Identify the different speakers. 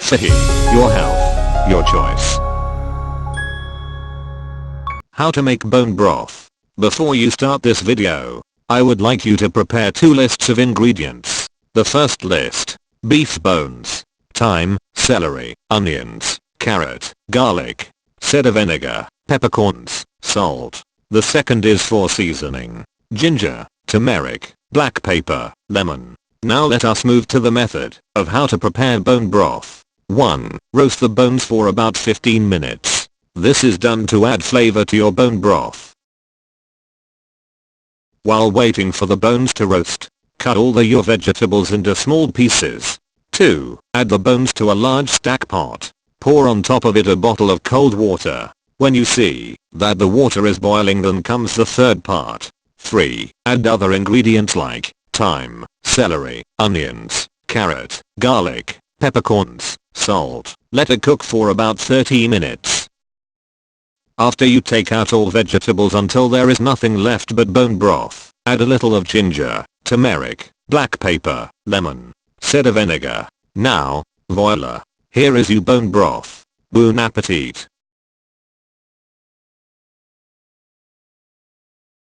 Speaker 1: Sahi. Your health. Your choice. How to make bone broth. Before you start this video, I would like you to prepare 2 lists of ingredients. The first list: beef bones, thyme, celery, onions, carrot, garlic, cider vinegar, peppercorns, salt. The second is for seasoning: ginger, turmeric, black pepper, lemon. Now let us move to the method of how to prepare bone broth. 1. Roast the bones for about 15 minutes. This is done to add flavor to your bone broth. While waiting for the bones to roast, cut all your vegetables into small pieces. 2. Add the bones to a large stack pot. Pour on top of it a bottle of cold water. When you see that the water is boiling, then comes the third part. 3. Add other ingredients like thyme, celery, onions, carrot, garlic, peppercorns, salt. Let it cook for about 30 minutes. After you take out all vegetables until there is nothing left but bone broth, add a little of ginger, turmeric, black pepper, lemon, cider vinegar. Now, voila! Here is your bone broth. Bon appetit!